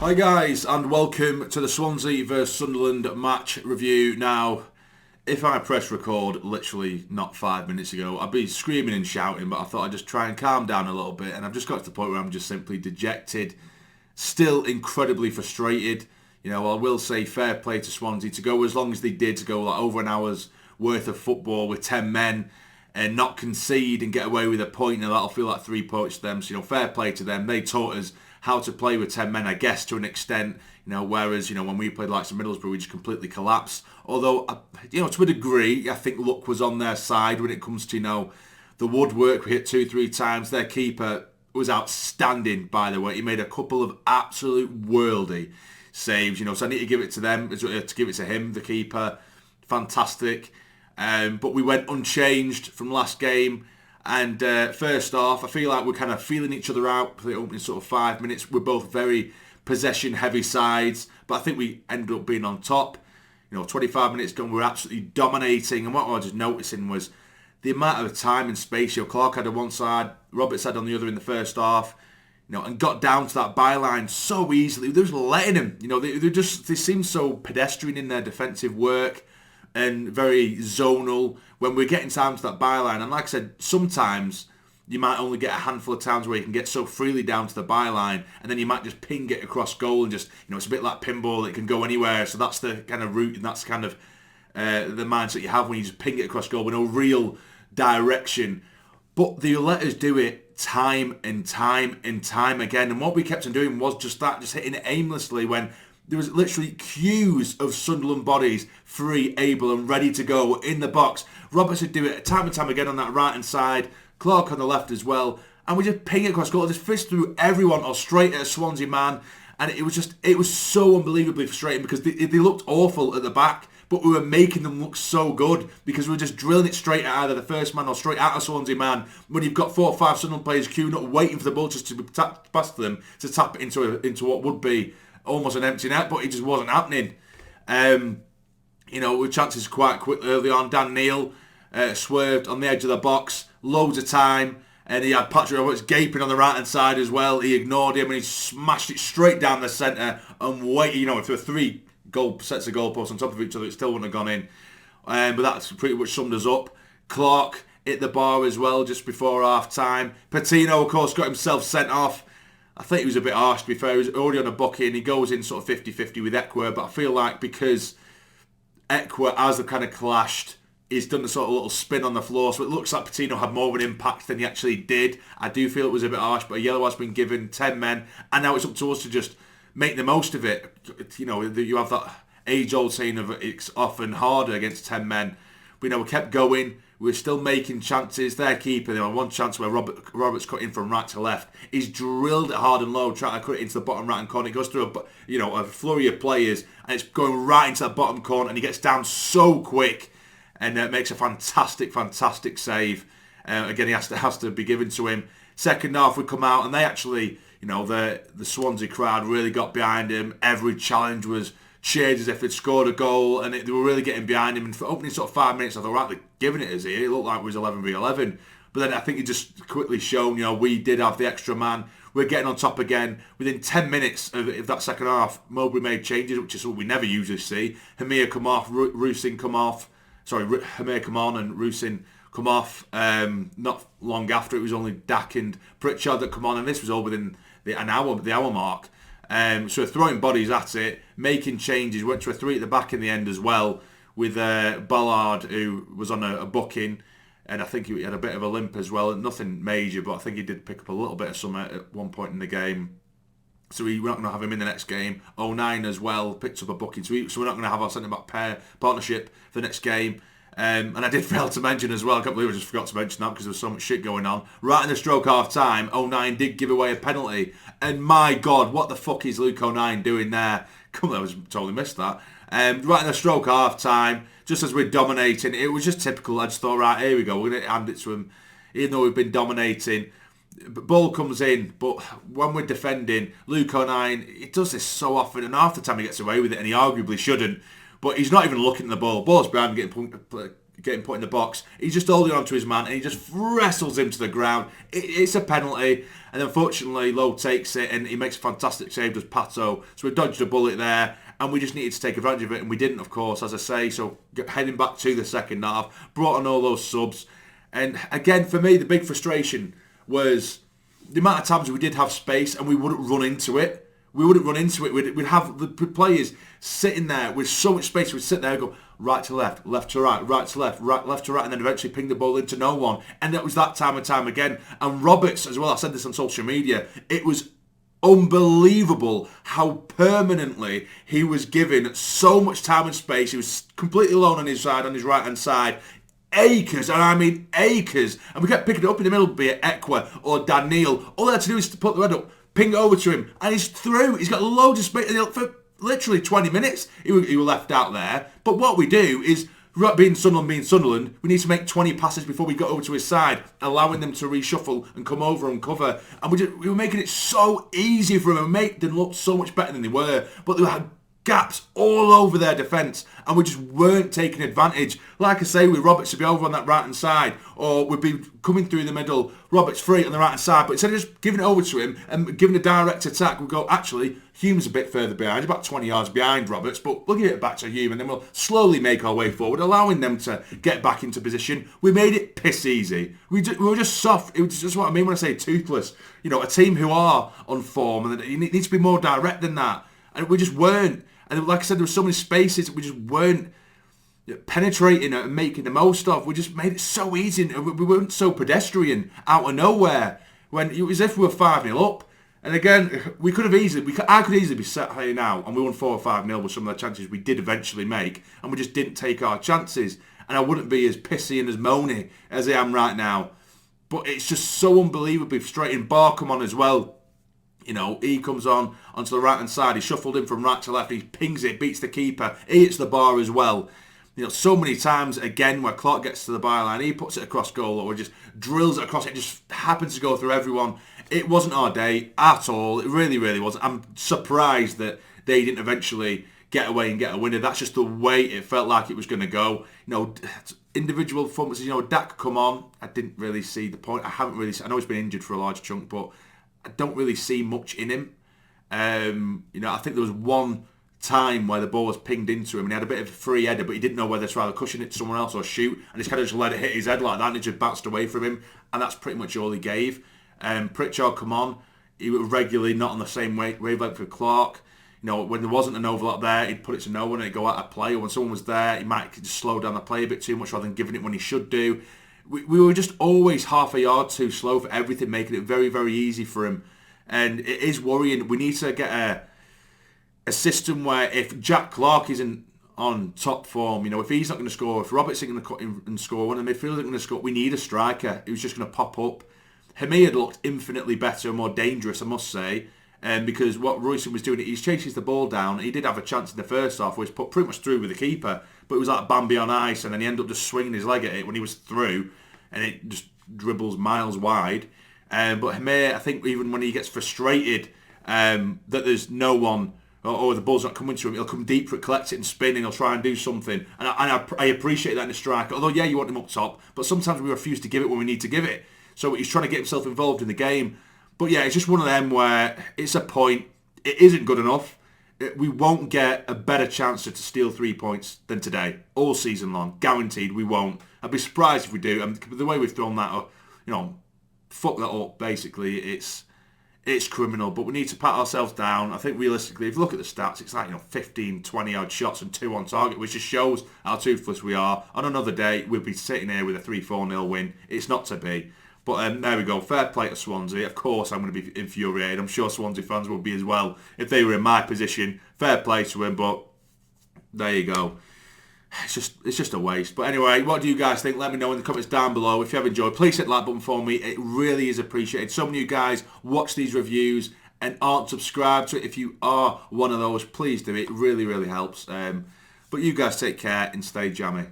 Hi guys, and welcome to the Swansea vs Sunderland match review. Now, if I press record literally not 5 minutes ago, I'd be screaming and shouting, but I thought I'd just try and calm down a little bit, and I've just got to the point where I'm just simply dejected, still incredibly frustrated. You know, I will say fair play to Swansea to go as long as they did, to go like over an hour's worth of football with 10 men and not concede and get away with a point, and that'll feel like 3 points to them. So, you know, fair play to them. They taught us how to play with 10 men, I guess, to an extent, you know, whereas, you know, when we played like Middlesbrough, we just completely collapsed. Although, you know, to a degree, I think luck was on their side when it comes to, you know, the woodwork. We hit 2-3 times. Their keeper was outstanding, by the way. He made a couple of absolute worldy saves, you know, so I need to give it to them, to give it to him, the keeper. Fantastic. But we went unchanged from last game. And first off, I feel like we're kind of feeling each other out for the opening sort of 5 minutes. We're both very possession-heavy sides, but I think we ended up being on top. You know, 25 minutes gone, we're absolutely dominating. And what I was just noticing was the amount of time and space. You know, Clark had on one side, Roberts had on the other in the first half. You know, and got down to that byline so easily. They were just letting him. You know, they seemed so pedestrian in their defensive work and very zonal when we're getting down to that byline. And like I said, sometimes you might only get a handful of times where you can get so freely down to the byline, and then you might just ping it across goal and just, you know, it's a bit like pinball, it can go anywhere. So that's the kind of route, and that's kind of the mindset you have when you just ping it across goal with no real direction. But they let us do it time and time and time again. And what we kept on doing was just that, just hitting it aimlessly when there was literally queues of Sunderland bodies free, able and ready to go in the box. Roberts would do it time and time again on that right-hand side. Clark on the left as well. And we just ping it across goal, just fist through everyone or straight at a Swansea man. And it was so unbelievably frustrating because they looked awful at the back, but we were making them look so good because we were just drilling it straight at either the first man or straight at a Swansea man. When you've got 4 or 5 Sunderland players queuing up, waiting for the ball just to be tapped past them to tap it into what would be almost an empty net, but it just wasn't happening. You know, with chances quite quickly early on. Dan Neil swerved on the edge of the box, loads of time, and he had Patrick Roberts gaping on the right-hand side as well. He ignored him and he smashed it straight down the centre and waited. You know, if there were 3 sets of goalposts on top of each other, it still wouldn't have gone in. But that's pretty much summed us up. Clark hit the bar as well just before half-time. Patino, of course, got himself sent off. I think he was a bit harsh, to be fair. He was already on a booking. He goes in sort of 50-50 with Ekwa, but I feel like because Ekwa, as they've kind of clashed, he's done the sort of little spin on the floor, so it looks like Patino had more of an impact than he actually did. I do feel it was a bit harsh, but a yellow has been given, 10 men, and now it's up to us to just make the most of it. You know, you have that age-old saying of it's often harder against 10 men. But, you know, we kept going. We were still making chances. Their keeper, there was one chance where Roberts cut in from right to left. He's drilled it hard and low, trying to cut it into the bottom right-hand corner. It goes through a flurry of players, and it's going right into that bottom corner, and he gets down so quick, and makes a fantastic, fantastic save. Again, he has to be given to him. Second half, we come out, and they actually, you know, the Swansea crowd really got behind him. Every challenge was cheered as if they'd scored a goal, and they were really getting behind him. And for opening sort of 5 minutes, I thought, right, they're giving it us here. It looked like it was 11v11. But then I think it just quickly shown, you know, we did have the extra man. We're getting on top again. Within 10 minutes of that second half, Mowbray made changes, which is what we never usually see. Hamir come off, Rusin come off. Sorry, Hamir come on and Rusin come off. Not long after, it was only Dak and Pritchard that come on, and this was all within the hour mark. So throwing bodies at it, making changes, went to a 3 at the back in the end as well, with Ballard, who was on a booking, and I think he had a bit of a limp as well. Nothing major, but I think he did pick up a little bit of something at one point in the game. So we're not going to have him in the next game. 09 as well, picked up a booking. So we're not going to have our centre-back pair partnership for the next game. And I did fail to mention as well, I can't believe I just forgot to mention that because there was so much shit going on. Right in the stroke half-time, 09 did give away a penalty. And my God, what the fuck is Luke 09 doing there? Come on, I totally missed that. Right in the stroke half-time, just as we're dominating, it was just typical. I just thought, right, here we go, we're going to hand it to him. Even though we've been dominating, ball comes in, but when we're defending, Luke 09, he does this so often, and half the time he gets away with it, and he arguably shouldn't. But he's not even looking at the ball. Ball's behind him, getting put in the box. He's just holding on to his man and he just wrestles him to the ground. It's a penalty, and unfortunately Lowe takes it and he makes a fantastic save, does Pato. So we dodged a bullet there, and we just needed to take advantage of it, and we didn't, of course, as I say. So heading back to the second half, brought on all those subs. And again, for me, the big frustration was the amount of times we did have space and we wouldn't run into it. We'd have the players sitting there with so much space. We'd sit there and go right to left, left to right, right to left, right, left to right, and then eventually ping the ball into no one. And that was that time and time again. And Roberts as well, I said this on social media, it was unbelievable how permanently he was given so much time and space. He was completely alone on his side, on his right-hand side. Acres, and I mean acres. And we kept picking it up in the middle, be it Ekwa or Daniel. All they had to do is to put the head up, ping it over to him, and he's through. He's got loads of space. For literally 20 minutes, he was left out there. But what we do is, being Sunderland, we need to make 20 passes before we got over to his side, allowing them to reshuffle and come over and cover. And we were making it so easy for them and make them look so much better than they were. But they had gaps all over their defence, and we just weren't taking advantage. Like I say, with Roberts to be over on that right hand side, or we'd be coming through the middle, Roberts free on the right hand side, but instead of just giving it over to him and giving a direct attack, we go, actually, Hume's a bit further behind, about 20 yards behind Roberts, but we'll give it back to Hume and then we'll slowly make our way forward, allowing them to get back into position. We made it piss easy. We were just soft. It was just what I mean when I say toothless. You know, a team who are on form, and you need to be more direct than that. And we just weren't. And like I said, there were so many spaces we just weren't penetrating and making the most of. We just made it so easy. We weren't so pedestrian out of nowhere. When it was as if we were 5-0 up. And again, I could easily be sat here now and we won 4 or 5-0 with some of the chances we did eventually make, and we just didn't take our chances. And I wouldn't be as pissy and as moany as I am right now. But it's just so unbelievably frustrating. Bar come on as well. You know, he comes on onto the right-hand side. He shuffled in from right to left. He pings it, beats the keeper. He hits the bar as well. You know, so many times, again, where Clark gets to the byline, he puts it across goal or just drills it across. It just happens to go through everyone. It wasn't our day at all. It really, really wasn't. I'm surprised that they didn't eventually get away and get a winner. That's just the way it felt like it was going to go. You know, individual performances, you know, Dak come on. I didn't really see the point. I know he's been injured for a large chunk, but I don't really see much in him. You know, I think there was one time where the ball was pinged into him and he had a bit of a free header, but he didn't know whether to either cushion it to someone else or shoot, and he's kind of just let it hit his head like that and it just bounced away from him, and that's pretty much all he gave. Pritchard come on, he was regularly not on the same wavelength with Clark. You know, when there wasn't an overlap there, he'd put it to no one and it'd go out of play, or when someone was there, he might just slow down the play a bit too much rather than giving it when he should do. We were just always half a yard too slow for everything, making it very, very easy for him. And it is worrying. We need to get a system where if Jack Clark isn't on top form, you know, if he's not going to score, if Roberts isn't going to score, one of the midfielders isn't going to score, we need a striker who's just going to pop up. Hemi had looked infinitely better and more dangerous, I must say, because what Royston was doing, he chases the ball down. He did have a chance in the first half where he was put pretty much through with the keeper, but it was like Bambi on ice, and then he ended up just swinging his leg at it when he was through, and it just dribbles miles wide. But Hemi, I think even when he gets frustrated that there's no one, or the ball's not coming to him, he'll come deep for it, collect it and spin, and he'll try and do something. And I appreciate that in a striker. Although, yeah, you want him up top, but sometimes we refuse to give it when we need to give it. So he's trying to get himself involved in the game. But yeah, it's just one of them where it's a point. It isn't good enough. We won't get a better chance to steal 3 points than today, all season long. Guaranteed we won't. I'd be surprised if we do. And the way we've thrown that, you know, fuck that up, basically. It's criminal, but we need to pat ourselves down. I think realistically, if you look at the stats, it's like, you know, 15, 20 odd shots and 2 on target, which just shows how toothless we are. On another day, we'll be sitting here with a 3-4-0 win. It's not to be. But there we go. Fair play to Swansea. Of course, I'm going to be infuriated. I'm sure Swansea fans would be as well if they were in my position. Fair play to him, but there you go. It's just a waste. But anyway, what do you guys think? Let me know in the comments down below. If you have enjoyed, please hit the like button for me. It really is appreciated. So many of you guys watch these reviews and aren't subscribed to it. If you are one of those, please do it. It really, really helps. But you guys take care and stay jammy.